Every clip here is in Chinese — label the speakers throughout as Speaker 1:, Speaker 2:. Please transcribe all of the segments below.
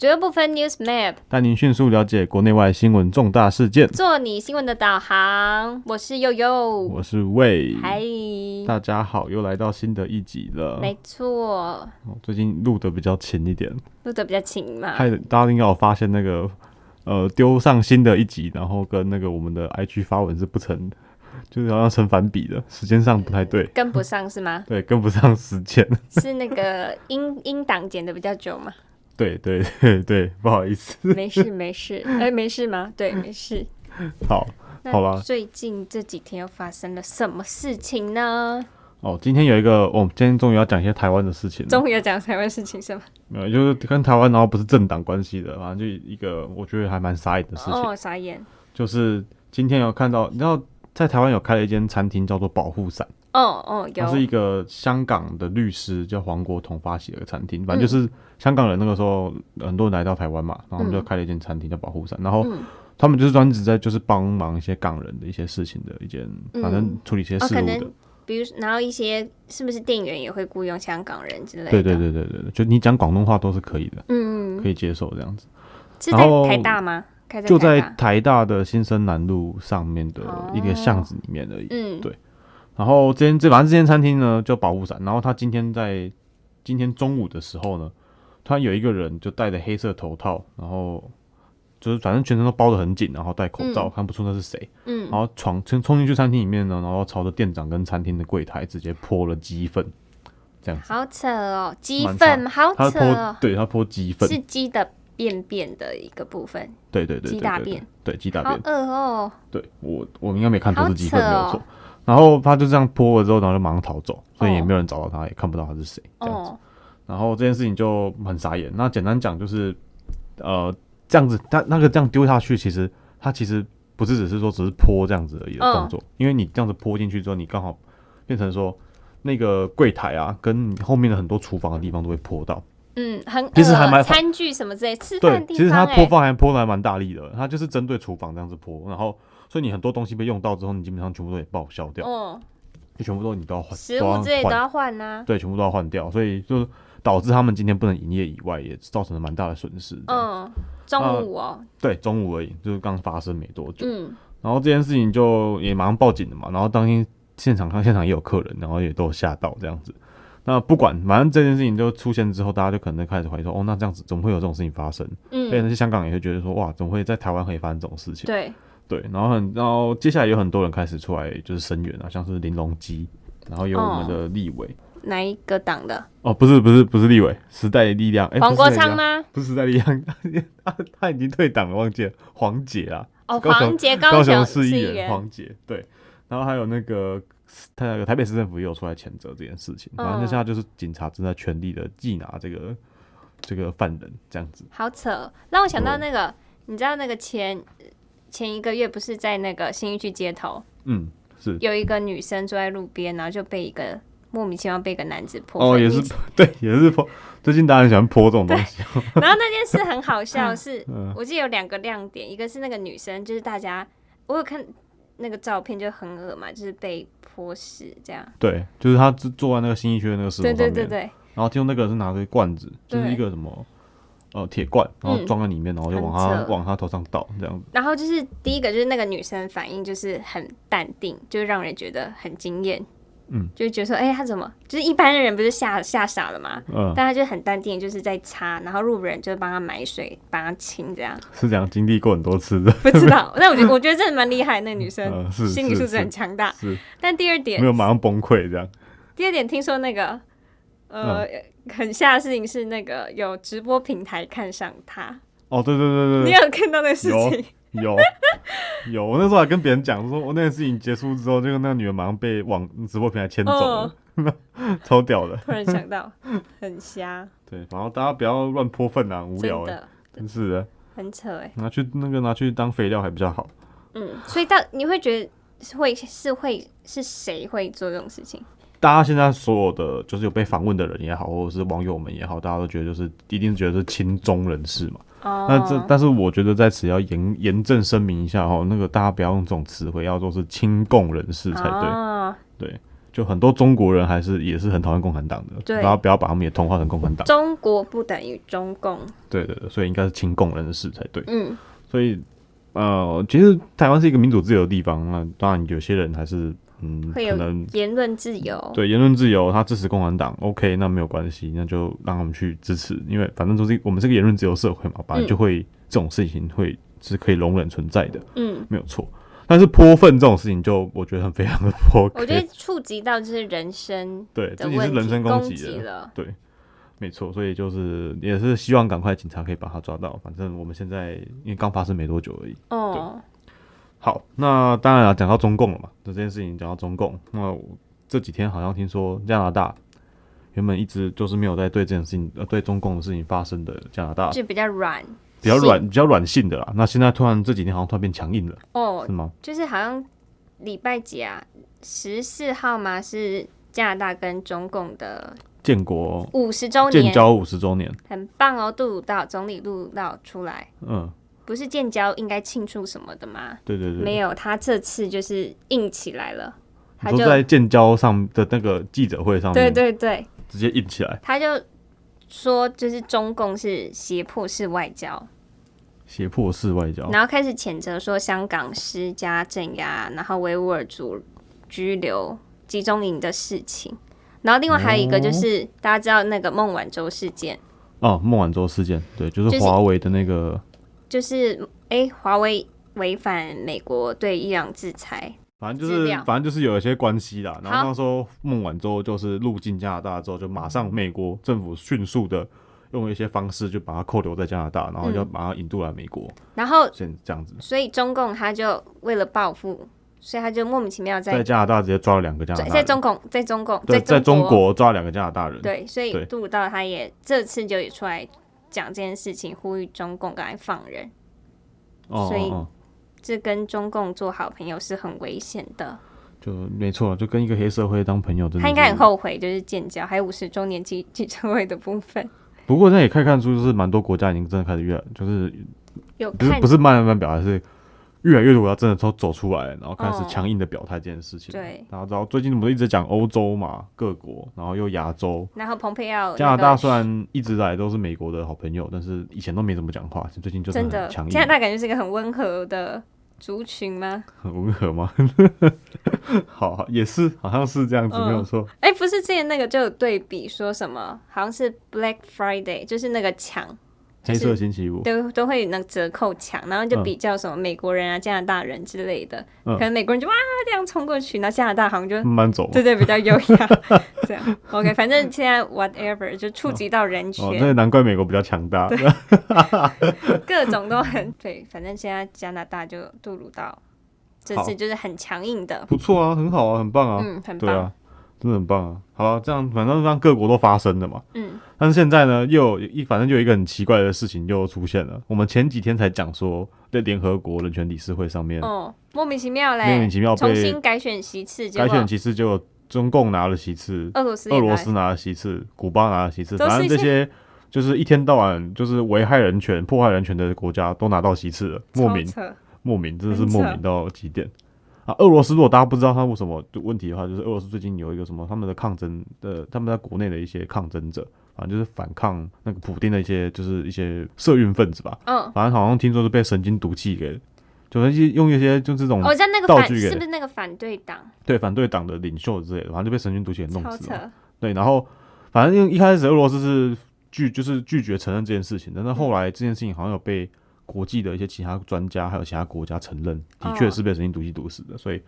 Speaker 1: 绝对不分 News Map，
Speaker 2: 带您迅速了解国内外新闻重大事件，
Speaker 1: 做你新闻的导航。我是悠悠，
Speaker 2: 我是魏，
Speaker 1: 嗨，
Speaker 2: 大家好，又来到新的一集了。
Speaker 1: 没错，
Speaker 2: 最近录的比较勤一点，
Speaker 1: 录的比较勤嘛。
Speaker 2: 害大家应该有发现那个丢上新的一集，然后跟那个我们的 IG 发文是不成，就是好像成反比的，时间上不太对，
Speaker 1: 跟不上是吗？
Speaker 2: 对，跟不上时间。
Speaker 1: 是那个音档剪的比较久吗？
Speaker 2: 对，不好意思。
Speaker 1: 没事，没事吗？对，没事。
Speaker 2: 好啦。
Speaker 1: 最近这几天又发生了什么事情呢？
Speaker 2: 今天有一个，今天终于要讲一些台湾的事情了。
Speaker 1: 终于要讲台湾事情是吗？
Speaker 2: 没有，就是跟台湾，然后不是政党关系的，反正就一个我觉得还蛮傻眼的事情。
Speaker 1: 傻眼。
Speaker 2: 就是今天有看到，你知道在台湾有开了一间餐厅叫做保护伞。
Speaker 1: 有。
Speaker 2: 它是一个香港的律师叫黄国同发起的一个餐厅，反正就是香港人那个时候很多人来到台湾嘛，然后他们就开了一间餐厅叫保护伞，然后他们就是专职在就是帮忙一些港人的一些事情的一间，反正处理一些事务的。
Speaker 1: 比如，然后一些是不是店员也会雇佣香港人之类的？
Speaker 2: 对，就你讲广东话都是可以的，可以接受这样子。
Speaker 1: 是在台大吗？
Speaker 2: 就在台大的新生南路上面的一个巷子里面而已。对。然后反正这间餐厅呢叫保护伞，然后他今天中午的时候呢，他有一个人就戴着黑色头套，然后就是反正全身都包得很紧，然后戴口罩，看不出那是谁。然后冲进去餐厅里面呢，然后朝着店长跟餐厅的柜台直接泼了鸡粪，这样子。
Speaker 1: 好扯哦，鸡粪，好扯哦。
Speaker 2: 他泼鸡粪，
Speaker 1: 是鸡的便便的一个部分。
Speaker 2: 对，
Speaker 1: 鸡大便。
Speaker 2: 对，鸡大便。
Speaker 1: 好恶哦。
Speaker 2: 对，我应该没看错是鸡粪，没有错。然后他就这样泼了之后，然后就马上逃走，所以也没有人找到他，也看不到他是谁，这样子。然后这件事情就很傻眼。那简单讲就是，这样子，他那个这样丢下去，其实不是只是泼这样子而已的动作，因为你这样子泼进去之后，你刚好变成说那个柜台啊，跟你后面的很多厨房的地方都会泼到。
Speaker 1: 其实还蛮餐具什么之类，吃饭的地方。
Speaker 2: 对，其实他泼的还蛮大力的，他就是针对厨房这样子泼，然后所以你很多东西被用到之后，你基本上全部都得报销掉。就全部都你都要换，
Speaker 1: 食物之类都要换啊。
Speaker 2: 对，全部都要换掉，所以就导致他们今天不能营业以外，也造成了蛮大的损失。
Speaker 1: 中午
Speaker 2: 对，中午而已，就是刚发生没多久。然后这件事情就也马上报警了嘛，然后当天现场也有客人，然后也都有吓到这样子。那不管，反正这件事情就出现之后，大家就可能开始怀疑说，那这样子怎么会有这种事情发生？所以那些香港人也会觉得说，哇，怎么会在台湾可以发生这种事情？对，然后接下来有很多人开始出来就是声援啊，像是林隆基，然后有我们的立委，
Speaker 1: 哪一个党的？
Speaker 2: 不是立委，时代力量。
Speaker 1: 黄国昌吗？
Speaker 2: 不是时代力量，他已经退党了，忘记了，黄捷啊。
Speaker 1: 黄捷，
Speaker 2: 高雄市议员黄捷，对。然后还有那个台北市政府也有出来谴责这件事情。反正现在就是警察正在全力的缉拿这个犯人，这样子。
Speaker 1: 好扯，让我想到那个，你知道那个前一个月不是在那个信义区街头，
Speaker 2: 是
Speaker 1: 有一个女生坐在路边，然后就莫名其妙被一个男子泼。
Speaker 2: 也是泼。最近大家很喜欢泼这种东西。
Speaker 1: 然后那件事很好笑，是我记得有2个亮点，一个是那个女生，就是我有看那个照片就很恶嘛，就是被泼屎这样。对，
Speaker 2: 就是她坐在那个信义区的那个石头上面。
Speaker 1: 对。
Speaker 2: 然后听说那个人是拿着罐子，就是一个什么。铁罐，然后装在里面，然后就往他头上倒这样子。
Speaker 1: 然后就是第一个就是那个女生反应就是很淡定，就让人觉得很惊艳。就觉得说，她怎么就是一般的人不是吓傻了吗？但她就很淡定，就是在擦，然后路人就帮她买水，帮她清，这样。
Speaker 2: 是这样，经历过很多次的。
Speaker 1: 不知道，但我觉得真的蛮厉害，那个女生心理素质很强大。但第二点
Speaker 2: 没有马上崩溃这样。
Speaker 1: 第二点听说那个很吓的事情是那个有直播平台看上他。
Speaker 2: 对，
Speaker 1: 你有看到那个事情？
Speaker 2: 有，我那时候还跟别人讲说，我那个事情结束之后，就那个女人马上被往直播平台牵走了，超屌的。
Speaker 1: 突然想到，很瞎。
Speaker 2: 对，然后大家不要乱泼粪啊，无聊真是的，
Speaker 1: 很扯
Speaker 2: 拿去当肥料还比较好。
Speaker 1: 所以你会觉得是谁会做这种事情？
Speaker 2: 大家现在所有的就是有被访问的人也好，或者是网友们也好，大家都觉得就是一定是觉得是亲中人士嘛。但是我觉得在此要严正声明一下那个大家不要用这种词汇，要说是亲共人士才对。对，就很多中国人也是很讨厌共产党的，然后不要把他们也同化成共产党。
Speaker 1: 中国不等于中共。
Speaker 2: 对对对，所以应该是亲共人士才对。所以其实台湾是一个民主自由的地方，那当然有些人还是
Speaker 1: 会有言论自由。
Speaker 2: 对，言论自由，他支持共产党 ，OK， 那没有关系，那就让他们去支持，因为反正我们是个言论自由社会嘛，本来就会这种事情是可以容忍存在的，没有错。但是泼粪这种事情我觉得非常的不 OK。
Speaker 1: 我觉得触及到就是人身
Speaker 2: 对，这已经是人身攻击了，对，没错。所以也是希望赶快警察可以把他抓到。反正我们现在因为刚发生没多久而已。哦。好，那当然讲到中共了嘛，这件事情讲到中共，那这几天好像听说加拿大原本一直就是没有在对这件事情对中共的事情发生的加拿大，
Speaker 1: 就比较软
Speaker 2: 性的啦。那现在突然这几天好像突然变强硬了，是吗？
Speaker 1: 就是好像礼拜几啊，14号吗？是加拿大跟中共的
Speaker 2: 建国
Speaker 1: 50周年，
Speaker 2: 建交50周年，
Speaker 1: 很棒哦！杜鲁道总理杜鲁道出来，不是建交应该庆祝什么的吗？
Speaker 2: 对对对，
Speaker 1: 没有，他这次就是硬起来了。他
Speaker 2: 就在建交上的那个记者会上面，
Speaker 1: 对对对，
Speaker 2: 直接硬起来。
Speaker 1: 他就说，就是中共是胁迫式外交，然后开始谴责说香港施加镇压，然后维吾尔族拘留集中营的事情。然后另外还有一个就是大家知道那个孟晚舟事件。
Speaker 2: 孟晚舟事件，对，就是华为的那个。就是
Speaker 1: 华为违反美国对伊朗制裁，
Speaker 2: 反正就是有一些关系啦。然后那时候孟晚舟就是入境加拿大之后，就马上美国政府迅速的用一些方式就把他扣留在加拿大，然后就把他引渡来美国。
Speaker 1: 然后
Speaker 2: 这样子，
Speaker 1: 所以中共他就为了报复，所以他就莫名其妙在
Speaker 2: 加拿大直接抓了2个加拿大人，
Speaker 1: 在中
Speaker 2: 国抓了2个加拿大人。
Speaker 1: 对，所以杜鲁道他也这次就也出来讲这件事情，呼吁中共赶快放人。所以这跟中共做好朋友是很危险的。
Speaker 2: 就没错，就跟一个黑社会当朋友，真的
Speaker 1: 他应该很后悔，就是建交还有50周年记者会的部分。
Speaker 2: 不过这也可以看出，就是蛮多国家已经真的开始就是
Speaker 1: 有
Speaker 2: 不是慢慢表达，是越来越多国家真的都走出来，然后开始强硬的表态这件事情。
Speaker 1: 对，
Speaker 2: 然后最近我们一直讲欧洲嘛，各国，然后又亚洲，
Speaker 1: 然后蓬佩奥、
Speaker 2: 加拿大虽然一直来都是美国的好朋友，但是以前都没怎么讲话，最近就是很强硬。
Speaker 1: 加拿大感觉是一个很温和的族群吗？
Speaker 2: 很温和吗？好，也是，好像是这样子，没有错。
Speaker 1: 不是之前那个就有对比说什么，好像是 Black Friday， 就是那个抢。
Speaker 2: 黑色星期五
Speaker 1: 都会那折扣抢，然后就比较什么美国人啊、加拿大人之类的，可能美国人就哇这样冲过去，然后加拿大好像就
Speaker 2: 慢慢走，
Speaker 1: 对，比较优雅这样。OK， 反正现在 whatever 就触及到人权，
Speaker 2: 那难怪美国比较强大，
Speaker 1: 各种都很对。反正现在加拿大就杜鲁道这次就是很强硬的，
Speaker 2: 不错啊，很好啊，很棒啊，
Speaker 1: 很棒，
Speaker 2: 对啊。真的很棒啊！好啊，这样反正让各国都发生了嘛。但是现在呢，反正就有一个很奇怪的事情又出现了。我们前几天才讲说，在联合国人权理事会上面，
Speaker 1: 莫名其妙重新改选席次，
Speaker 2: 结果中共拿了席次，俄罗斯拿了席次，古巴拿了席次，反正这些就是一天到晚就是危害人权、破坏人权的国家都拿到席次了，莫名，真的是莫名到极点。俄罗斯如果大家不知道他为什么的问题的话，就是俄罗斯最近有一个什么他们的抗争的，他们在国内的一些抗争者，反正就是反抗那个普丁的就是一些社运分子吧。反正好像听说是被神经毒气给，就是用一些就这种道具给，
Speaker 1: 是不是那个反对党？
Speaker 2: 对，反对党的领袖之类的，反正就被神经毒气给弄死了。对，然后反正一开始俄罗斯是拒绝承认这件事情的，但后来这件事情好像有被国际的一些其他专家还有其他国家承认，的确是被神经毒气毒死的，所以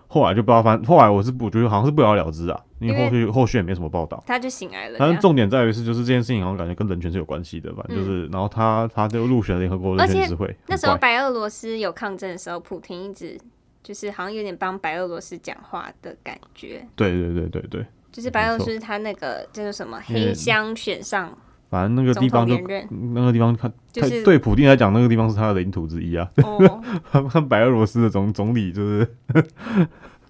Speaker 2: 后来就不知道，反正后来我觉得好像是不了了之啊，因为后续也没什么报道，
Speaker 1: 他就醒来了。
Speaker 2: 但是重点在于就是这件事情好像感觉跟人权是有关系的，反正就是，然后他就入选了联合国人权理事会。
Speaker 1: 那时候白俄罗斯有抗争的时候，普丁一直就是好像有点帮白俄罗斯讲话的感觉。
Speaker 2: 对，
Speaker 1: 就是白俄罗斯他那个就是什么黑箱选上。
Speaker 2: 反正那个地方就是对普丁来讲，那个地方是他的领土之一啊。白俄罗斯的总理就是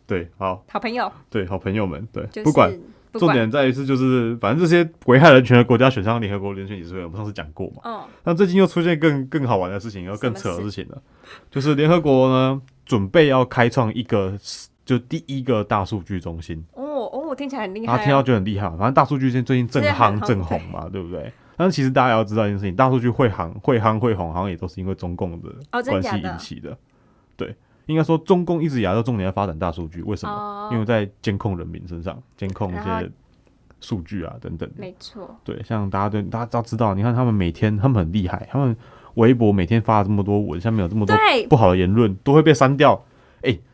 Speaker 2: 对，好
Speaker 1: 朋友，
Speaker 2: 对，好朋友们，对，不管重点在于是就是反正这些危害人权的国家选上联合国人权理事会，我们上次讲过嘛。但最近又出现更好玩的事情，又更扯的事情了，就是联合国呢准备要开创一个就第一个大数据中心。
Speaker 1: 哦，听起来很厉害。
Speaker 2: 他听到就很厉害，反正大数据最近正夯正红嘛，对不对？但是其实大家也要知道一件事情，大数据会夯会红，好像也都是因为中共的关系引起的。对，应该说中共一直以来都重点在发展大数据，为什么？因为在监控人民身上，监控一些数据啊等等。
Speaker 1: 没错。
Speaker 2: 对，像大家都知道，你看他们每天，他们很厉害，他们微博每天发了这么多文，下面有这么多不好的言论，都会被删掉。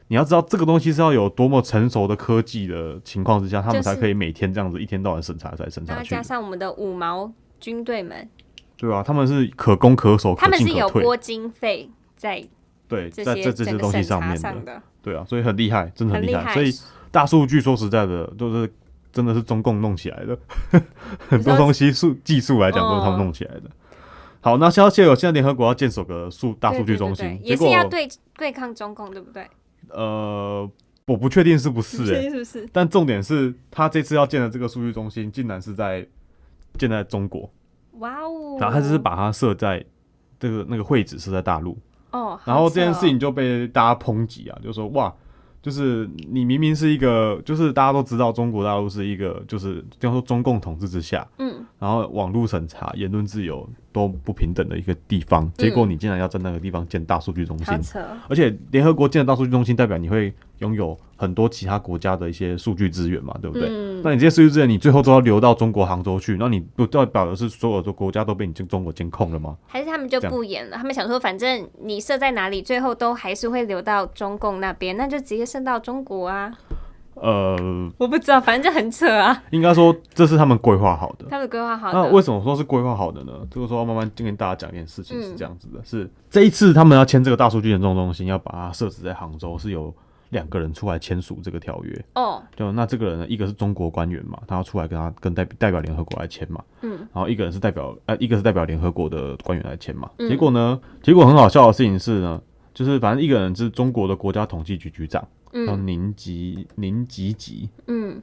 Speaker 2: 你要知道这个东西是要有多么成熟的科技的情况之下，他们才可以每天这样子一天到晚审查才审查去。
Speaker 1: 加上我们的5毛军队们，
Speaker 2: 对啊，他们是可攻可守，
Speaker 1: 他们是有拨经费在
Speaker 2: 这些东西上面的，对啊，所以很厉害，真的很厉害。所以大数据说实在的，就是真的是中共弄起来的，很多东西技术来讲都是他们弄起来的。好，那现在联合国要建首个大数据中心，
Speaker 1: 对，也是要对抗中共，对不对？
Speaker 2: 我不确定是不是，但重点是他这次要建的这个数据中心，竟然是建在中国。
Speaker 1: 哇哦！
Speaker 2: 然后他只是把它设在那个会址设在大陆。然后这件事情就被大家抨击啊，就说哇，就是你明明是一个，就是大家都知道中国大陆是一个，就是叫做中共统治之下，然后网络审查、言论自由都不平等的一个地方，结果你竟然要在那个地方建大数据中心，而且联合国建的大数据中心，代表你会拥有很多其他国家的一些数据资源嘛，对不对？那你这些数据资源，你最后都要流到中国杭州去，那你不代表的是所有的国家都被你中国监控了吗？
Speaker 1: 还是他们就不演了？他们想说，反正你设在哪里，最后都还是会流到中共那边，那就直接升到中国啊。我不知道，反正就很扯啊。
Speaker 2: 应该说这是他们规划好的。
Speaker 1: 他们规划好的。
Speaker 2: 那为什么说是规划好的呢？这个时候慢慢跟大家讲一件事情是这样子的，是这一次他们要签这个大数据研究中心，要把它设置在杭州，是有2个人出来签署这个条约。就那这个人呢，一个是中国官员嘛，他要出来跟代表联合国来签嘛。然后一个是代表联合国的官员来签嘛。结果很好笑的事情是呢，就是反正一个人是中国的国家统计局局长。叫宁吉吉，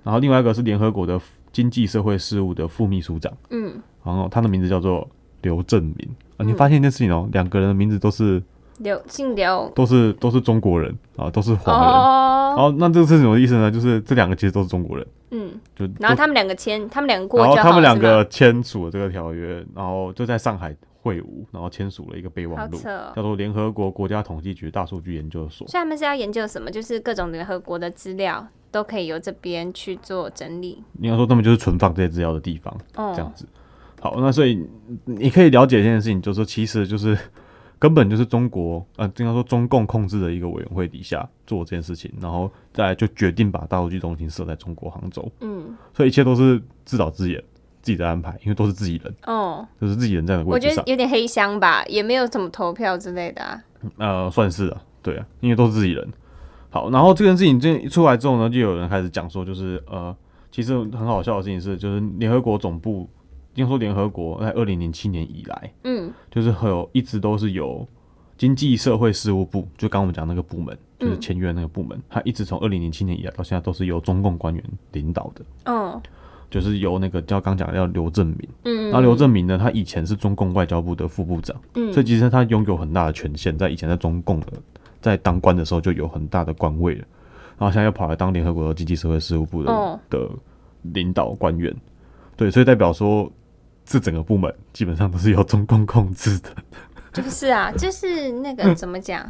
Speaker 2: 然后另外一个是联合国的经济社会事务的副秘书长，然后他的名字叫做刘正明。你发现一件事情2个人的名字都是
Speaker 1: 姓刘，
Speaker 2: 都是中国人啊，都是黄人。然后那这个是什么意思呢？就是这2个其实都是中国人。
Speaker 1: 然后他们两个过，
Speaker 2: 然后他们2个签署了这个条约，然后就在上海会晤，然后签署了一个备忘录，叫做联合国国家统计局大数据研究所。
Speaker 1: 所以他们是要研究什么？就是各种联合国的资料都可以由这边去做整理。
Speaker 2: 应该说他们就是存放这些资料的地方，这样子。好，那所以你可以了解这件事情，就是说其实就是根本就是中国应该说中共控制的一个委员会底下做这件事情，然后再来就决定把大数据中心设在中国杭州。所以一切都是自导自演。自己的安排，因为都是自己人，就是自己人在的位置上。
Speaker 1: 我觉得有点黑箱吧，也没有什么投票之类的啊。
Speaker 2: 算是啊，对啊，因为都是自己人。好，然后这件事情一出来之后呢，就有人开始讲说，就是其实很好笑的事情是，就是联合国总部，应该说联合国在2007年以来，就是一直都是有经济社会事务部，就刚我们讲那个部门，就是签约那个部门，它一直从2007年以来到现在都是由中共官员领导的。就是由那个刚讲的叫刘正明，然后刘正明呢，他以前是中共外交部的副部长，所以其实他拥有很大的权限，以前在中共在当官的时候就有很大的官位了，然后现在又跑来当联合国的经济社会事务部的领导官员，对，所以代表说这整个部门基本上都是由中共控制的。
Speaker 1: 就是啊，就是那个怎么讲，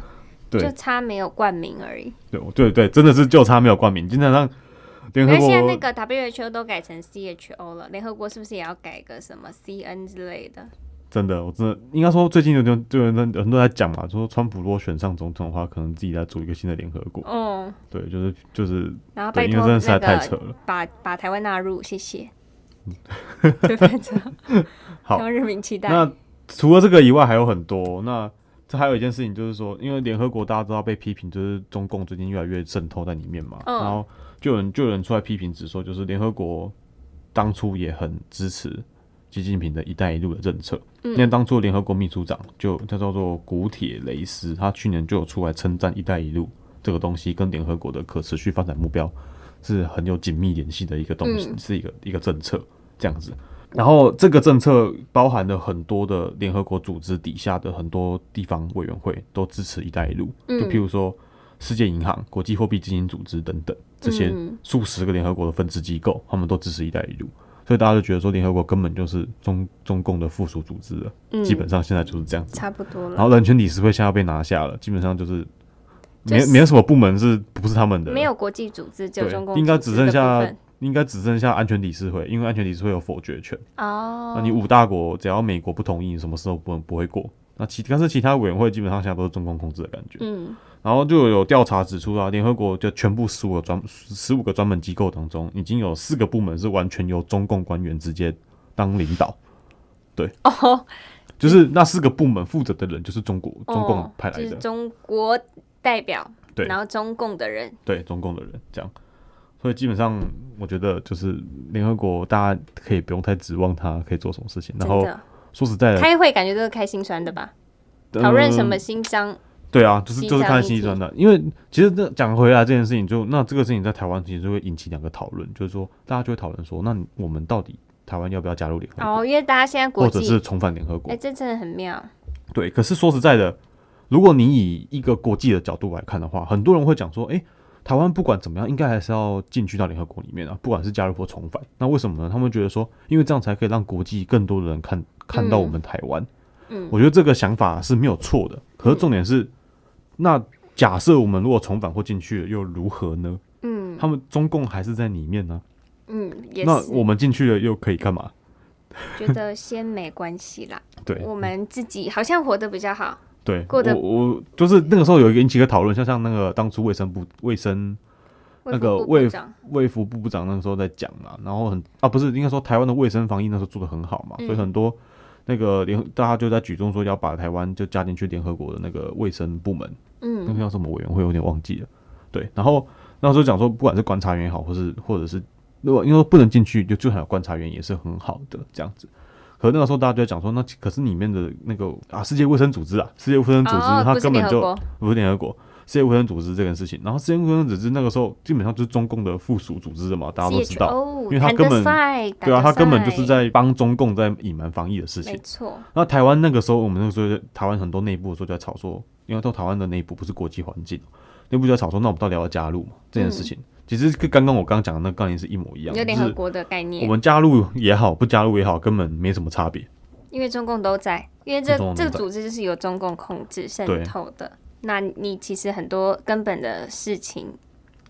Speaker 1: 就差没有冠名而已。
Speaker 2: 对，真的是就差没有冠名，基本上。
Speaker 1: 因为现在那个 WHO 都改成 CHO 了，联合国是不是也要改个什么 CN 之类的？
Speaker 2: 真的，我真的应该说，最近就有很多人在讲嘛，说川普如果选上总统的话，可能自己来组一个新的联合国。对，就是，
Speaker 1: 然后拜托
Speaker 2: 因为真的实在太扯了，
Speaker 1: 把台湾纳入，谢谢。对，反正好，让人民期待。
Speaker 2: 那除了这个以外，还有很多。那这还有一件事情，就是说，因为联合国大家都要被批评，就是中共最近越来越渗透在里面嘛，然后。就有人出来批评指说，就是联合国当初也很支持习近平的一带一路的政策，因为当初联合国秘书长他叫做古铁雷斯，他去年就有出来称赞一带一路这个东西跟联合国的可持续发展目标是很有紧密联系的一个东西，是一个政策这样子。然后这个政策包含了很多的联合国组织底下的很多地方委员会都支持一带一路，就譬如说世界银行、国际货币基金组织等等这些数十个联合国的分支机构，他们都支持一带一路，所以大家就觉得说联合国根本就是中共的附属组织了，基本上现在就是这样子，
Speaker 1: 差不多了。
Speaker 2: 然后人权理事会现在要被拿下了，基本上就是没有什么部门是不是他们的，
Speaker 1: 没有国际组织，只有中共
Speaker 2: 应该只剩下安全理事会，因为安全理事会有否决权。那你5大国只要美国不同意，你什么事都不会过。但是其他委员会基本上现在都是中共控制的感觉。然后就有调查指出联合国就全部15个专门机构当中，已经有4个部门是完全由中共官员直接当领导。对，就是那4个部门负责的人就是中共派来的，
Speaker 1: 就是中国代表，
Speaker 2: 对，
Speaker 1: 然后中共的人，
Speaker 2: 对，中共的人这样。所以基本上，我觉得就是联合国，大家可以不用太指望他可以做什么事情。然后说实在的，
Speaker 1: 开会感觉都是开心酸的吧？讨论什么新章？
Speaker 2: 对啊，就是看心酸的。因为其实讲回来这件事情那这个事情在台湾其实就会引起2个讨论，就是说大家就会讨论说，那我们到底台湾要不要加入联合国？
Speaker 1: 因为大家现在国际
Speaker 2: 或者是重返联合国？
Speaker 1: 这真的很妙。
Speaker 2: 对，可是说实在的。如果你以一个国际的角度来看的话，很多人会讲说，台湾不管怎么样，应该还是要进去到联合国里面啊，不管是加入或重返。那为什么呢？他们觉得说，因为这样才可以让国际更多的人看到我们台湾。我觉得这个想法是没有错的。可是重点是，那假设我们如果重返或进去了，又如何呢？他们中共还是在里面呢。
Speaker 1: 也是。
Speaker 2: 那我们进去了又可以干嘛？
Speaker 1: 觉得先没关系啦。
Speaker 2: 对，
Speaker 1: 我们自己好像活得比较好。
Speaker 2: 对，我就是那个时候有引起一个讨论，像那个当初卫生那个卫福部部长那个时候在讲嘛，然后不是应该说台湾的卫生防疫那时候做得很好嘛，所以很多那个大家就在举重说要把台湾就加进去联合国的那个卫生部门，那个叫什么委员会有点忘记了，对，然后那时候讲说不管是观察员也好，或者是如果因为不能进去就还有观察员也是很好的这样子。可那个时候大家就在讲说，那可是里面的那个世界卫生组织世界卫生组织它根本就不是联合国，世界卫生组织这件事情，然后世界卫生组织那个时候基本上就是中共的附属组织的嘛，大家都知道，因为他根本对啊，他根本就是在帮中共在隐瞒防疫的事情，没
Speaker 1: 错。
Speaker 2: 那台湾那个时候，我们那个时候台湾很多内部的时候就在吵说，因为到台湾的内部不是国际环境，内部就在吵说，那我们到底要加入嘛这件事情。其实跟刚刚我刚讲的那个概念是一模一样，
Speaker 1: 有联合国的概念，
Speaker 2: 我们加入也好，不加入也好，根本没什么差别。
Speaker 1: 因为中共都在，因为这个组织就是由中共控制渗透的，那你其实很多根本的事情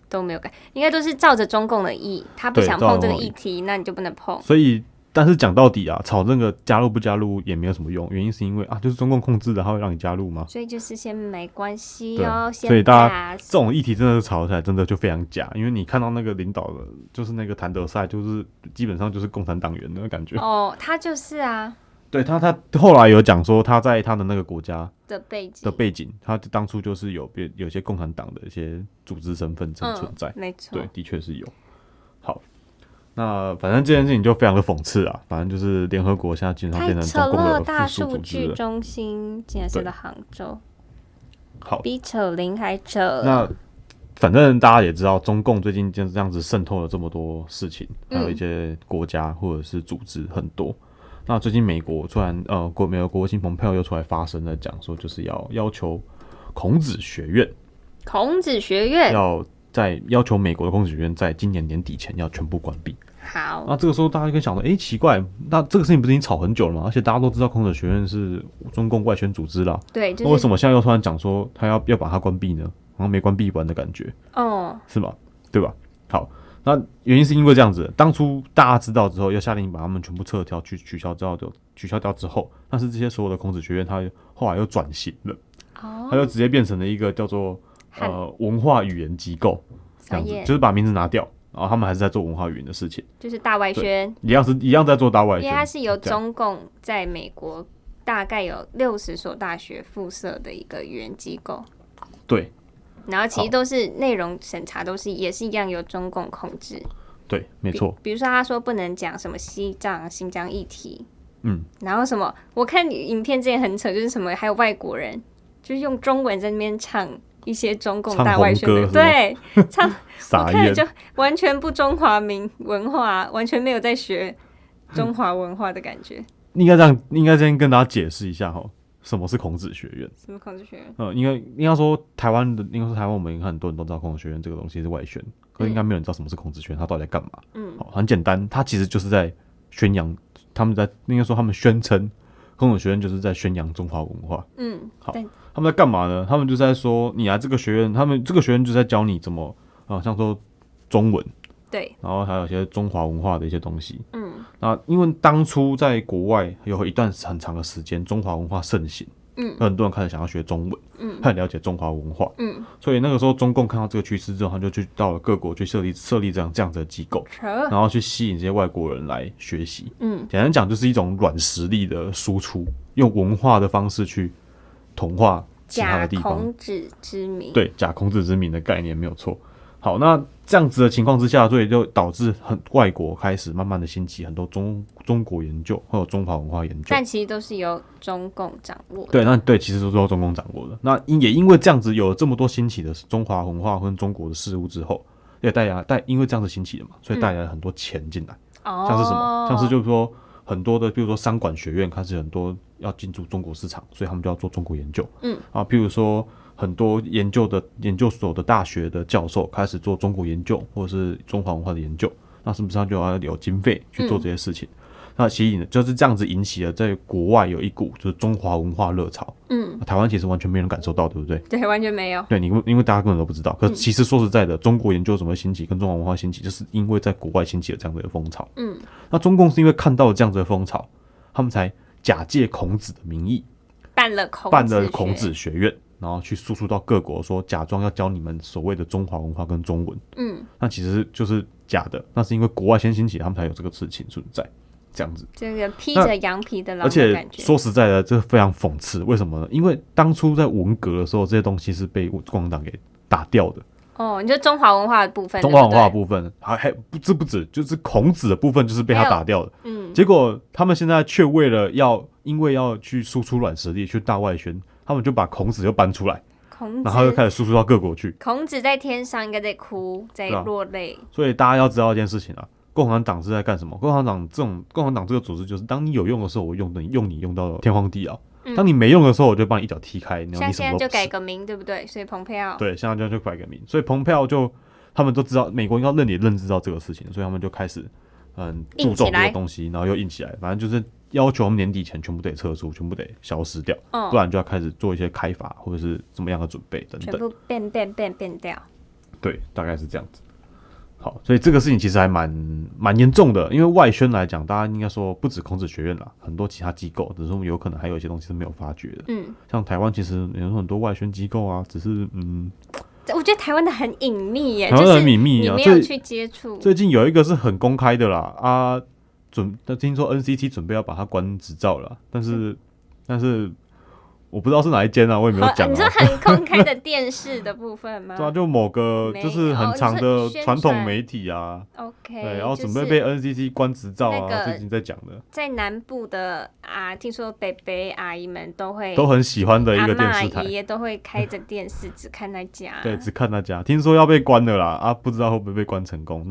Speaker 1: 都没有改，应该都是照着中共的意，他不想碰这个议题，那你就不能碰。
Speaker 2: 所以，但是讲到底吵这个加入不加入也没有什么用，原因是因为就是中共控制的，他会让你加入吗？
Speaker 1: 所以就是先没关系哦，
Speaker 2: 所以大家这种议题真的是吵起来真的就非常假，因为你看到那个领导的，就是那个谭德赛，就是基本上就是共产党员的感觉。
Speaker 1: 他就是啊。
Speaker 2: 对他后来有讲说他在他的那个国家
Speaker 1: 的
Speaker 2: 背景，他当初就是有些共产党的一些组织身份存在，
Speaker 1: 没错，
Speaker 2: 对，的确是有。好，那反正这件事情就非常的讽刺啊，反正就是联合国现在经常变成中共的附属组织了。大数据
Speaker 1: 中心竟然是在杭州，
Speaker 2: 好，
Speaker 1: 比扯铃还扯。
Speaker 2: 那反正大家也知道，中共最近这样子渗透了这么多事情，还有一些国家或者是组织很多。那最近美国突然美国国务卿蓬佩奥又出来发声了，讲说就是要求孔子学院要求美国的孔子学院在今年年底前要全部关闭。
Speaker 1: 好，
Speaker 2: 那这个时候大家就跟想说，奇怪，那这个事情不是已经吵很久了吗？而且大家都知道孔子学院是中共外宣组织啦，
Speaker 1: 对，
Speaker 2: 那为什么现在又突然讲说他要把它关闭呢？好像没关闭完的感觉，是吗？对吧？好。那原因是因为这样子，当初大家知道之后，要下令把他们全部撤掉，取消掉之后，但是这些所有的孔子学院，它后来又转型了，它就直接变成了一个叫做文化语言机构，这样子，就是把名字拿掉，然后他们还是在做文化语言的事情，
Speaker 1: 就是大外宣，
Speaker 2: 一样在做大外宣，
Speaker 1: 因为它是由中共在美国大概有60所大学附设的一个语言机构，
Speaker 2: 对。
Speaker 1: 然后其实都是内容审查，也是一样由中共控制。
Speaker 2: 对，没错。
Speaker 1: 比如说他说不能讲什么新疆议题，然后什么，我看影片之前很扯，就是什么还有外国人就是用中文在那边唱一些中共大外宣的，对，唱我看就完全不中华文化，完全没有在学中华文化的感觉。
Speaker 2: 应该这样跟大家解释一下哈。什么是孔子学院？
Speaker 1: 什么孔子学院？
Speaker 2: 应该说台湾我们很多人都知道孔子学院这个东西是外宣，可是应该没有人知道什么是孔子学院，它到底在干嘛？好，很简单，它其实就是在宣扬他们宣称孔子学院就是在宣扬中华文化。好，他们在干嘛呢？他们就在说你来这个学院，他们这个学院就在教你怎么像说中文。对，然后还有一些中华文化的一些东西。那因为当初在国外有一段很长的时间，中华文化盛行，很多人开始想要学中文，开始了解中华文化，所以那个时候中共看到这个趋势之后，他就去到了各国去设立这样子的机构，然后去吸引这些外国人来学习。简单讲就是一种软实力的输出，用文化的方式去同化其他的地方。
Speaker 1: 假孔子之名，
Speaker 2: 对，假孔子之名的概念没有错。好，那这样子的情况之下，所以就导致外国开始慢慢的兴起很多中国研究，或者中华文化研究，
Speaker 1: 但其实都是由中共掌握的。
Speaker 2: 对，其实都是由中共掌握的。那也因为这样子有了这么多兴起的中华文化跟中国的事物之后，也因为这样子兴起的嘛，所以带来了很多钱进来。像是什么？像是就是说很多的，比如说商管学院开始很多要进驻中国市场，所以他们就要做中国研究。譬如说很多研究所的大学的教授开始做中国研究或者是中华文化的研究，那是不是他就要有经费去做这些事情？那吸引就是这样子引起了在国外有一股就是中华文化热潮。台湾其实完全没人感受到，对不对？
Speaker 1: 对，完全没有。
Speaker 2: 对，因为大家根本都不知道。可是其实说实在的，中国研究怎么兴起跟中华文化兴起，就是因为在国外兴起了这样的风潮。那中共是因为看到了这样子的风潮，他们才假借孔子的名义
Speaker 1: 办了孔子学院。
Speaker 2: 然后去输出到各国，说假装要教你们所谓的中华文化跟中文，那其实就是假的。那是因为国外先兴起，他们才有这个事情存在，这样子。
Speaker 1: 这个披着羊皮的狼的感觉。
Speaker 2: 而且说实在的，这非常讽刺。为什么呢？因为当初在文革的时候，这些东西是被共产党给打掉的。
Speaker 1: 你就中华文化的部分，
Speaker 2: 中华文化的部分还不止，就是孔子的部分就是被他打掉的。结果他们现在却因为要去输出软实力，去大外宣。他们就把孔子又搬出来，然后又开始输出到各国去。
Speaker 1: 孔子在天上应该在哭，在落泪。
Speaker 2: 所以大家要知道一件事情啊，共产党是在干什么？共产党这个组织就是，当你有用的时候，我用你用到天荒地老；当你没用的时候，我就帮你一脚踢开。
Speaker 1: 像现在就改个名，对不对？所以蓬佩奥
Speaker 2: 对，现在就改个名，所以蓬佩奥他们都知道，美国应该认知到这个事情，所以他们就开始注重这个东西，然后又硬起来，反正就是要求我们年底前全部得撤出，全部得消失掉，不然就要开始做一些开发或者是怎么样的准备等等，
Speaker 1: 全部变掉。
Speaker 2: 对，大概是这样子。好，所以这个事情其实还蛮严重的，因为外宣来讲，大家应该说不止孔子学院啦，很多其他机构，只是有可能还有一些东西是没有发觉的。像台湾其实有很多外宣机构啊，只是
Speaker 1: 我觉得台湾的很隐秘耶，
Speaker 2: 台湾很隐秘啊，
Speaker 1: 你没有去接触。
Speaker 2: 最近有一个是很公开的啦，听说 NCT 准备要把它关执照了，但是我不知道是哪一间啊，我也没有讲。
Speaker 1: 你说很公开的电视的部分吗？
Speaker 2: 对啊，就某个就是很长的传统媒体啊。
Speaker 1: OK，
Speaker 2: 对，然后准备被 NCT 关执照啊，最近在讲的。
Speaker 1: 在南部的听说伯伯阿姨们都
Speaker 2: 很喜欢的一个电视台，
Speaker 1: 阿嬷爷爷都会开着电视，只看那家。
Speaker 2: 对，只看那家。听说要被关了啦，不知道会不会被关成功，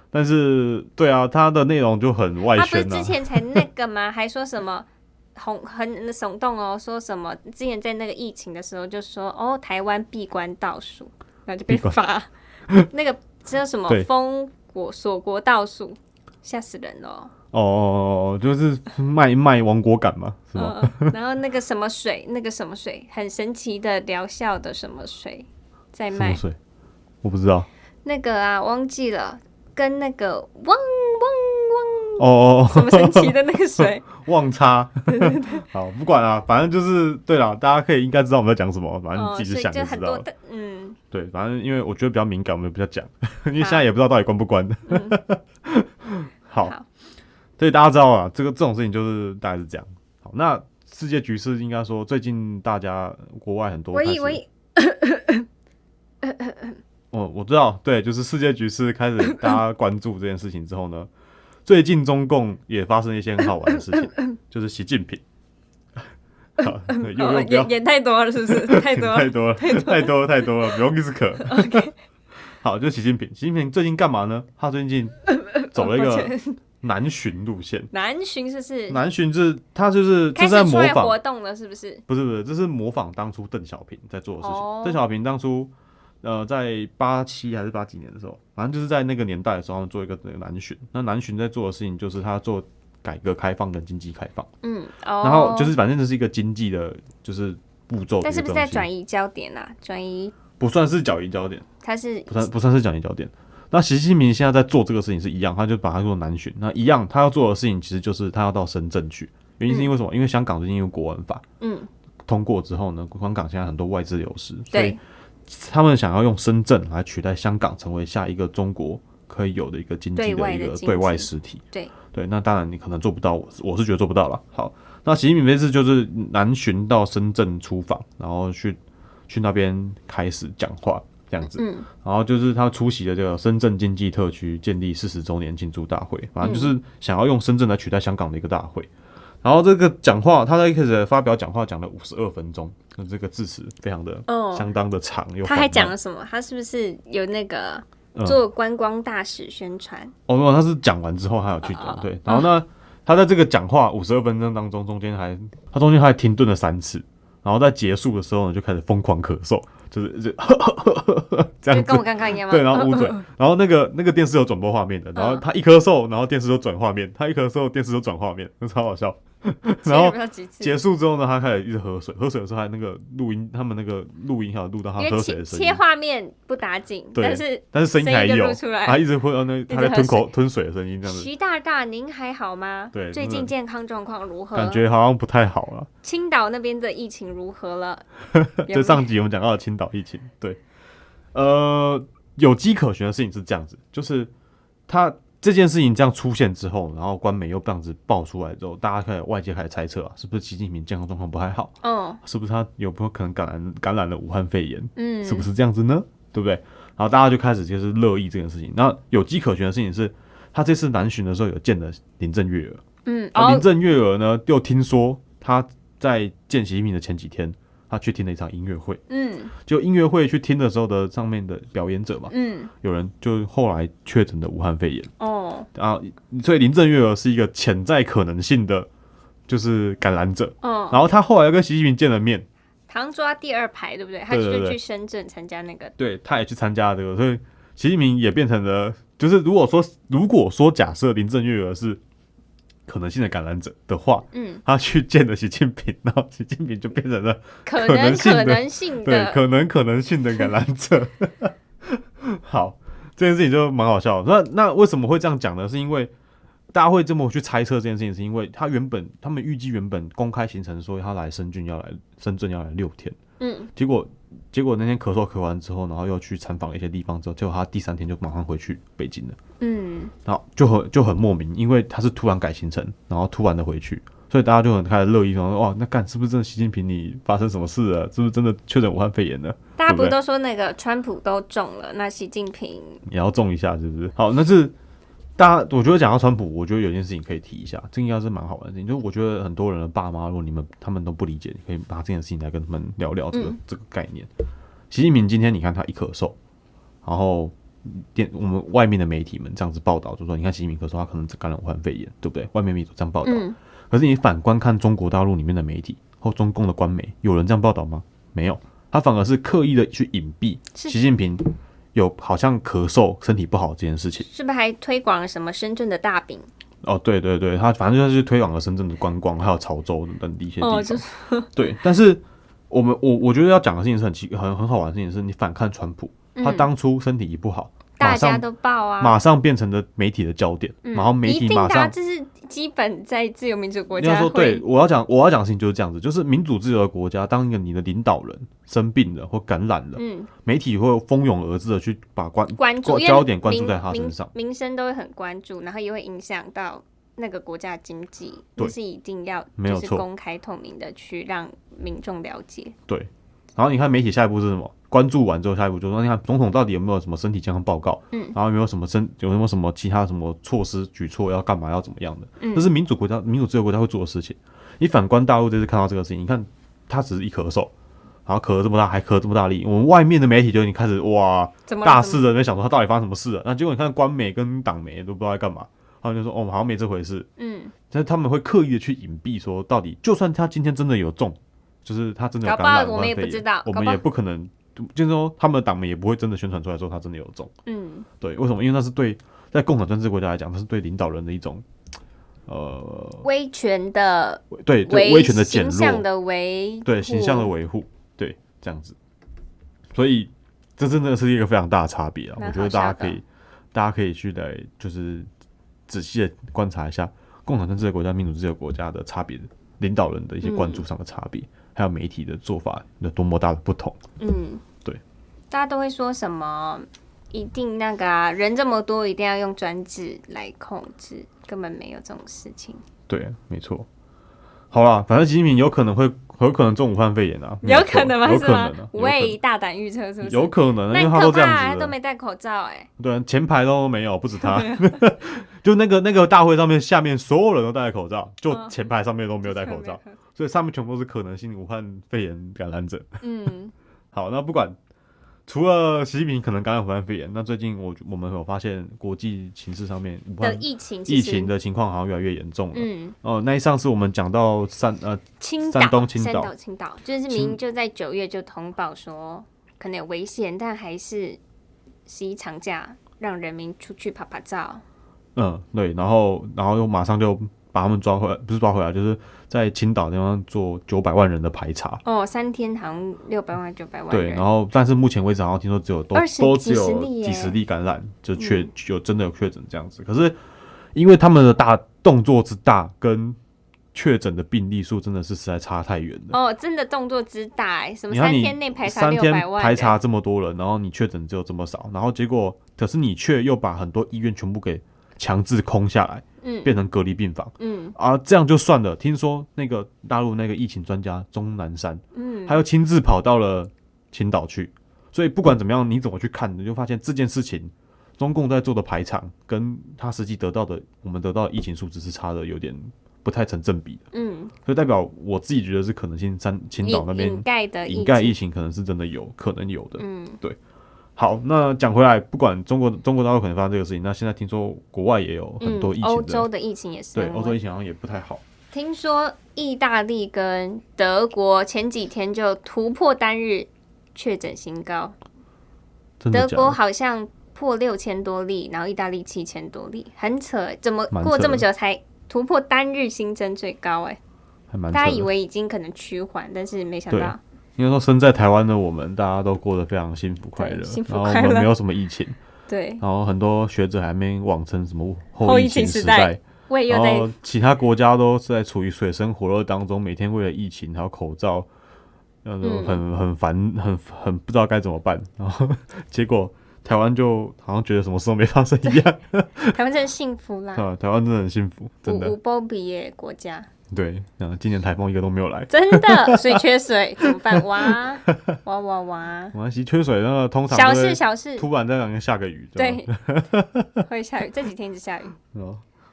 Speaker 2: 但是对啊，它的内容就很外宣啊。
Speaker 1: 他不是之前才那个吗？还说什么？很耸动哦，说什么之前在那个疫情的时候就说台湾闭关倒数，然后就被罚那个叫什么锁国倒数，吓死人了
Speaker 2: 就是卖亡国感嘛，是吗？
Speaker 1: 然后那个什么水，很神奇的疗效的什么水在卖？什么
Speaker 2: 水？我不知道。
Speaker 1: 那个忘记了，跟那个什么神奇的那个水
Speaker 2: 忘差好，不管啦，反正就是对啦，大家应该知道我们在讲什么，反正你自己去想就知道了。对，反正因为我觉得比较敏感，我们比较讲，因为现在也不知道到底关不关。好，所以大家知道啊，这种事情就是大概是这样。好，那世界局势应该说最近大家国外很多我知道，对，就是世界局势开始大家关注这件事情之后呢，最近中共也发生一些很好玩的事情，就是习近平，
Speaker 1: 演太多了，是不是？太多
Speaker 2: 了，不用意思可。
Speaker 1: Okay.
Speaker 2: 好，就是习近平最近干嘛呢？他最近走了一个南巡路线。
Speaker 1: 南巡
Speaker 2: 南巡他就是
Speaker 1: 开始
Speaker 2: 在模仿
Speaker 1: 活动了，是不是？
Speaker 2: 不是，这是模仿当初邓小平在做的事情。邓小平当初在87还是80几年的时候，反正就是在那个年代的时候，他们做一个南巡。那南巡在做的事情就是他做改革开放跟经济开放。然后就是反正这是一个经济的，就是步骤。但
Speaker 1: 是不是在转移焦点啊？转移
Speaker 2: 不算是转移焦点，
Speaker 1: 它是
Speaker 2: 不算是转移焦点。那习近平现在在做这个事情是一样，他就把它做南巡。那一样，他要做的事情其实就是他要到深圳去。原因是因为什么？因为香港最近因为国安法通过之后呢，香港现在很多外资流失，所以他们想要用深圳来取代香港，成为下一个中国可以有的一个经济的一个对外实体。对，那当然你可能做不到，我是觉得做不到了。好，那习近平这次就是南巡到深圳出访，然后去那边开始讲话这样子。然后就是他出席了这个深圳经济特区建立40周年庆祝大会，反正就是想要用深圳来取代香港的一个大会。然后这个讲话，他在一开始发表讲话讲了52分钟，这个字词非常的相当的长。
Speaker 1: 他还讲了什么？他是不是有那个做观光大使宣传？
Speaker 2: 没有，他是讲完之后他有去讲。对，然后呢，他在这个讲话52分钟当中，中间还停顿了3次，然后在结束的时候呢，就开始疯狂咳嗽，就是这样子，
Speaker 1: 就跟我刚刚一样吗？
Speaker 2: 对，然后捂嘴，然后那个电视有转播画面的，然后他一咳嗽，然后电视就转画面，他一咳嗽，电视就转画面，超好笑。然后结束之后呢，他开始一直喝水，喝水的时候还那个录音，他们那个录音还有录到他喝水的声音。
Speaker 1: 切画面不打紧，
Speaker 2: 但是声音还有，他一直会他在吞水的声音这样子。
Speaker 1: 徐大大，您还好吗？
Speaker 2: 对，
Speaker 1: 最近健康状况如何？
Speaker 2: 感觉好像不太好了。
Speaker 1: 青岛那边的疫情如何了？
Speaker 2: 就上集我们讲到的青岛疫情，对，有迹可循的事情是这样子，就是他。这件事情这样出现之后，然后官媒又这样子爆出来之后，大家外界开始猜测是不是习近平健康状况不太好？是不是他有没有可能感染了武汉肺炎？是不是这样子呢？对不对？然后大家就开始就是热议这件事情。那有迹可循的事情是，他这次南巡的时候有见了林郑月娥。林郑月娥呢，又听说他在见习近平的前几天，他去听了一场音乐会。就音乐会去听的时候的上面的表演者嘛，有人就后来确诊的武汉肺炎。然后所以林郑月娥是一个潜在可能性的，就是感染者。然后他后来又跟习近平见了面，
Speaker 1: 常抓第2排，对不对？他就去深圳参加那个，
Speaker 2: 对，他也去参加这个，所以习近平也变成了，就是如果说假设林郑月娥是可能性的感染者的话，他去见了习近平，然后习近平就变成了可能性的感染者。好，这件事情就蛮好笑的。那为什么会这样讲呢？是因为大家会这么去猜测这件事情，是因为他们预计原本公开行程说他来深圳要来6天，结果那天咳完之后，然后又去参访了一些地方之后，结果他第3天就马上回去北京了。然后就很莫名，因为他是突然改行程，然后突然的回去，所以大家就很开始热议说，哇，那是不是真的习近平你发生什么事了？是不是真的确诊武汉肺炎了？
Speaker 1: 大家不都说那个川普都中了，那习近平
Speaker 2: 也要中一下，是不是？好，那是大家，我觉得讲到川普，我觉得有件事情可以提一下，这应该是蛮好玩的事情。就是我觉得很多人的爸妈，如果他们都不理解，你可以拿这件事情来跟他们聊聊这个概念。习近平今天你看他一咳嗽，然后我们外面的媒体们这样子报道，就说你看习近平咳嗽，他可能感染武汉肺炎，对不对？外面媒体这样报道。可是你反观看中国大陆里面的媒体或中共的官媒，有人这样报道吗？没有，他反而是刻意的去隐蔽习近平有好像咳嗽、身体不好这件事情。
Speaker 1: 是不是还推广了什么深圳的大饼？
Speaker 2: 对，他反正就是推广了深圳的观光，还有潮州等一些地方。对，但是我觉得要讲的事情是很好玩的事情，是你反看川普，他当初身体一不好，
Speaker 1: 大家都报啊，
Speaker 2: 马上变成了媒体的焦点，然后媒体马上，
Speaker 1: 这是基本在自由民主国家。
Speaker 2: 说对，我要讲的事情就是这样子，就是民主自由的国家，当一个你的领导人生病了或感染了，媒体会蜂拥而至的去把焦点关注在他身上，
Speaker 1: 民生都会很关注，然后也会影响到那个国家经济，就是一定要就是公开透明的去让民众了解。
Speaker 2: 对，然后你看媒体下一步是什么？关注完之后，下一步就说，你看总统到底有没有什么身体健康报告？然后有没有什么其他什么措施举措要干嘛要怎么样的？这是民主自由国家会做的事情。你反观大陆这次看到这个事情，你看他只是一咳嗽，然后咳这么大，还咳这么大力，我们外面的媒体就已经开始哇大肆的在想说他到底发生什么事了。那结果你看官媒跟党媒都不知道在干嘛，他们就说好像没这回事，但是他们会刻意的去隐蔽说，到底就算他今天真的有中，就是他真的有感染，
Speaker 1: 我们也不知道，
Speaker 2: 我们也不可能，就是说他们的党们也不会真的宣传出来说他真的有中，对，为什么？因为那是对在共产专制国家来讲，那是对领导人的一种
Speaker 1: 威权的
Speaker 2: 对威权的减弱，
Speaker 1: 形象的维护，
Speaker 2: 对形象的维护，对这样子，所以这真的是一个非常大的差别啊！我觉得大家可以去来就是仔细的观察一下共产专制的国家、民主制的国家的差别，领导人的一些关注上的差别，还有媒体的做法有多么大的不同。对，
Speaker 1: 大家都会说什么一定那个人这么多，一定要用专制来控制，根本没有这种事情。
Speaker 2: 对，没错。好啦，反正习近平有可能中武汉肺炎啊，
Speaker 1: 有可能吗？
Speaker 2: 有可能啊，
Speaker 1: 喂，大胆预测是不是？
Speaker 2: 有可能，因为他都这样子了，
Speaker 1: 他都没戴口罩
Speaker 2: 对，前排都没有，不止他，就那个大会上面下面所有人都戴口罩，就前排上面都没有戴口罩，所以上面全部都是可能性武汉肺炎感染者。好，那不管。除了习近平可能感染武汉肺炎，那最近我们有发现国际形势上面武汉疫情的情况好像越来越严重了。那上次我们讲到山东青岛，
Speaker 1: 就是明明就在9月就通报说可能有危险，但还是11长假让人民出去拍拍照。
Speaker 2: 对，然后又马上就把他们抓回来，不是抓回来，就是在青岛地方做900万人的排查。
Speaker 1: 3天好像600万、900万人。
Speaker 2: 对，然后但是目前为止好像听说都只有几十例感染，就真的有确诊这样子。可是因为他们的动作之大，跟确诊的病例数真的是实在差太远了。
Speaker 1: 真的动作之大什么3天内排查600万人，3天
Speaker 2: 排查这么多人，然后你确诊只有这么少，然后结果可是你却又把很多医院全部给强制空下来，变成隔离病房，这样就算了。听说那个大陆那个疫情专家钟南山，他又亲自跑到了青岛去，所以不管怎么样，你怎么去看，你就发现这件事情，中共在做的排场跟他实际我们得到的疫情数字是差的有点不太成正比的，所以代表我自己觉得是可能性青岛那边掩盖疫情可能是真的可能有的，对。好，那讲回来，不管中国大陆可能发生这个事情，那现在听说国外也有很多疫情，
Speaker 1: 欧洲的疫情也是，
Speaker 2: 对，欧洲疫情好像也不太好。
Speaker 1: 听说意大利跟德国前几天就突破单日确诊新高，德国好像破6000多例，然后意大利7000多例，很扯，怎么过这么久才突破单日新增最高？
Speaker 2: 还蛮扯的。
Speaker 1: 大家以为已经可能趋缓，但是没想到。
Speaker 2: 应该说，身在台湾的我们，大家都过得非常幸福快乐，然后我们没有什么疫情，
Speaker 1: 对，
Speaker 2: 然后很多学者还没妄称什么后疫情时代，
Speaker 1: 然
Speaker 2: 后其他国家都是在处于水深火热当中，每天为了疫情还有口罩，很烦，很不知道该怎么办，然后结果台湾就好像觉得什么事都没发生一样，
Speaker 1: 台湾真的幸福啦，
Speaker 2: 台湾真的很幸福，真的
Speaker 1: 无波比耶国家。
Speaker 2: 对，今年台风一个都没有来，
Speaker 1: 真的，水缺水怎么办？哇，没
Speaker 2: 关系，缺水那个通常
Speaker 1: 小事，
Speaker 2: 突然在两天下个雨，
Speaker 1: 对，会下雨，这几天一直下雨。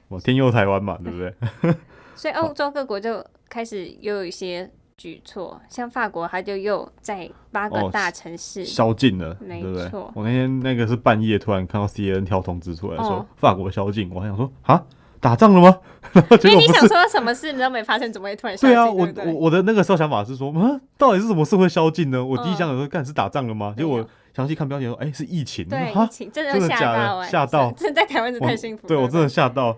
Speaker 2: 我天佑台湾嘛，对不对？
Speaker 1: 所以欧洲各国就开始又有一些举措，像法国，它就又在8个大城市
Speaker 2: 宵禁了，
Speaker 1: 没
Speaker 2: 对不对？
Speaker 1: 错，
Speaker 2: 我那天那个是半夜突然看到 CNN 跳通知出来说法国宵禁，我还想说啊。打仗了吗？
Speaker 1: 因为你想说什么事你都没发生，怎么会突然宵禁？
Speaker 2: 对啊，我的那个时候想法是说，到底是什么事会宵禁呢？我第一想说，干是打仗了吗？结果我详细看标题说，是疫情。
Speaker 1: 对，疫情真的吓到，真的在台湾真的太幸福了。
Speaker 2: 对我真的吓到，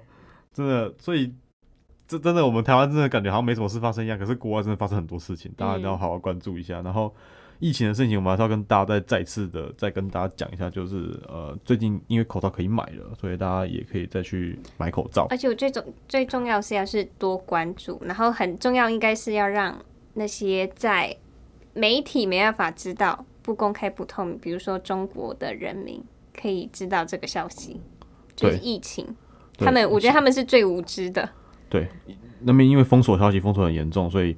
Speaker 2: 真的，所以这真的我们台湾真的感觉好像没什么事发生一样，可是国外真的发生很多事情，大家要好好关注一下。然后疫情的事情，我们还是要跟大家再次的再跟大家讲一下，就是最近因为口罩可以买了，所以大家也可以再去买口罩。
Speaker 1: 而且我最重要是要是多关注，然后很重要应该是要让那些在媒体没办法知道、不公开不透明，比如说中国的人民可以知道这个消息，就是疫情。我觉得他们是最无知的。对，
Speaker 2: 那边因为封锁消息封锁很严重，所以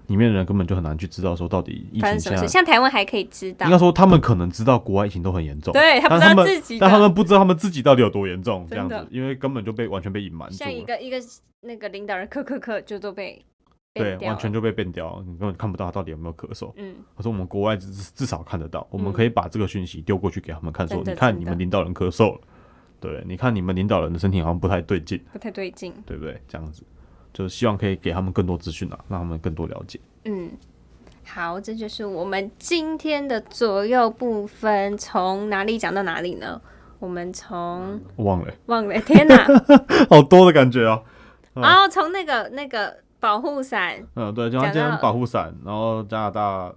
Speaker 2: 里面的人根本就很难去知道说到底疫情现在，
Speaker 1: 像台湾还可以知道，
Speaker 2: 应该说他们可能知道国外疫情都很严重，
Speaker 1: 对，他不知道自己，
Speaker 2: 但他们不知道他们自己到底有多严重，这样子，因为根本就完全被隐瞒住了。
Speaker 1: 像一个那个领导人咳就都被
Speaker 2: 对，完全就被变掉，你根本看不到他到底有没有咳嗽。可是我们国外至少看得到，我们可以把这个讯息丢过去给他们看，说你看你们领导人咳嗽了。对，你看你们领导人的身体好像不太对劲，对不对？这样子，就希望可以给他们更多资讯啊，让他们更多了解。
Speaker 1: 好，这就是我们今天的左右部分，从哪里讲到哪里呢？我们从
Speaker 2: 忘了，
Speaker 1: 天哪，
Speaker 2: 好多的感觉哦。
Speaker 1: 从那个保护伞，
Speaker 2: 对，就他今天保护伞，然后加拿大、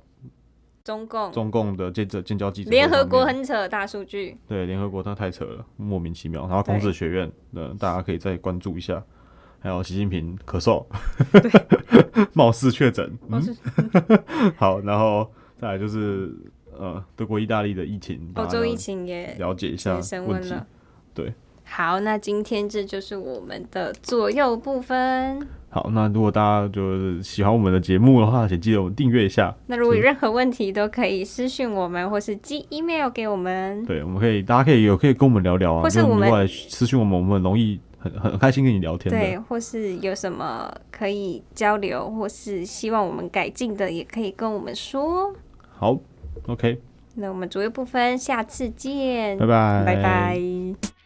Speaker 1: 中共
Speaker 2: 的建交记者会，
Speaker 1: 联合国很扯的大数据，
Speaker 2: 对，联合国那太扯了，莫名其妙。然后孔子学院，大家可以再关注一下。还有习近平咳嗽，貌似确诊。好，然后再来就是德国、意大利的疫情，
Speaker 1: 欧洲疫情也
Speaker 2: 了解一下问题。对，
Speaker 1: 好，那今天这就是我们的左右部分。
Speaker 2: 好，那如果大家就是喜欢我们的节目的话，请记得我们订阅一下。
Speaker 1: 那如果有任何问题，都可以私讯我们，或是寄 email 给我们。
Speaker 2: 对，我们可以，大家可以跟我们聊聊啊，
Speaker 1: 或是我们
Speaker 2: 来私讯我们，我们很容易很开心跟你聊天的。
Speaker 1: 对，或是有什么可以交流，或是希望我们改进的，也可以跟我们说。
Speaker 2: 好 ，OK。
Speaker 1: 那我们左右部分下次见，
Speaker 2: 拜拜，
Speaker 1: 拜拜。